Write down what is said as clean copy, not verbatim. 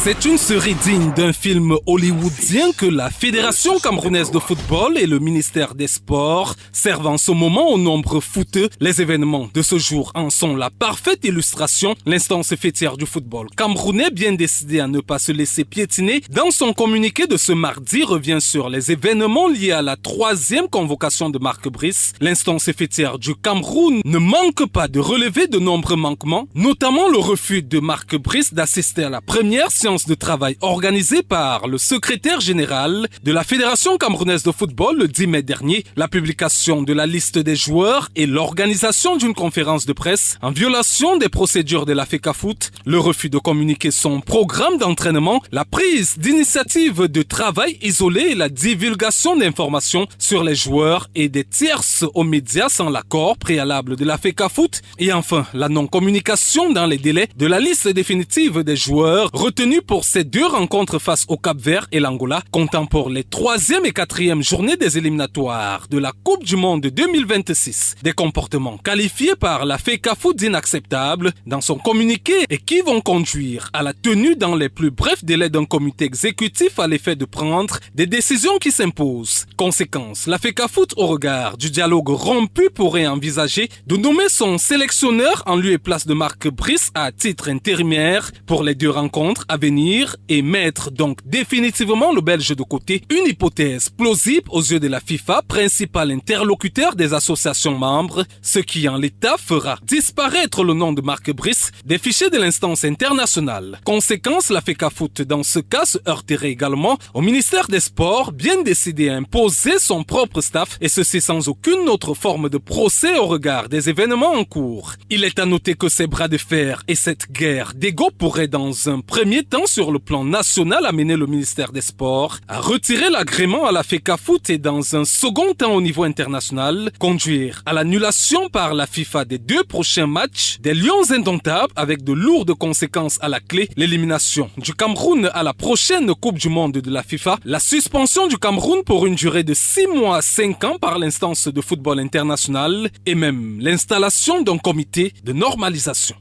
C'est une série digne d'un film hollywoodien que la Fédération camerounaise de football et le ministère des Sports servent en ce moment aux nombreux footeux. Les événements de ce jour en sont la parfaite illustration. L'instance fêtière du football camerounais, bien décidée à ne pas se laisser piétiner, dans son communiqué de ce mardi revient sur les événements liés à la 3e convocation de Marc Brice. L'instance fêtière du Cameroun ne manque pas de relever de nombreux manquements, notamment le refus de Marc Brice d'assister à la première séance de travail organisée par le secrétaire général de la Fédération camerounaise de football le 10 mai dernier, la publication de la liste des joueurs et l'organisation d'une conférence de presse en violation des procédures de la FECAFOOT, le refus de communiquer son programme d'entraînement, la prise d'initiative de travail isolé et la divulgation d'informations sur les joueurs et des tierces aux médias sans l'accord préalable de la FECAFOOT et enfin la non-communication dans les délais de la liste définitive des joueurs retenus pour ces deux rencontres face au Cap-Vert et l'Angola, comptant pour les 3e et 4e journées des éliminatoires de la Coupe du Monde 2026. Des comportements qualifiés par la FECAFOOT d'inacceptables dans son communiqué et qui vont conduire à la tenue dans les plus brefs délais d'un comité exécutif à l'effet de prendre des décisions qui s'imposent. Conséquence, la FECAFOOT au regard du dialogue rompu pourrait envisager de nommer son sélectionneur en lieu et place de Marc Brice à titre intérimaire pour les deux rencontres à venir et mettre donc définitivement le Belge de côté, une hypothèse plausible aux yeux de la FIFA, principal interlocuteur des associations membres, ce qui en l'état fera disparaître le nom de Marc Brice des fichiers de l'instance internationale. Conséquence, la FECAFOOT dans ce cas se heurterait également au ministère des Sports, bien décidé à imposer son propre staff et ceci sans aucune autre forme de procès au regard des événements en cours. Il est à noter que ces bras de fer et cette guerre d'ego pourraient dans un premier temps sur le plan national amener le ministère des Sports à retirer l'agrément à la FECAFOOT et dans un second temps au niveau international conduire à l'annulation par la FIFA des 2 prochains matchs des Lions indomptables avec de lourdes conséquences à la clé, l'élimination du Cameroun à la prochaine Coupe du Monde de la FIFA, la suspension du Cameroun pour une durée de 6 mois à 5 ans par l'instance de football international et même l'installation d'un comité de normalisation.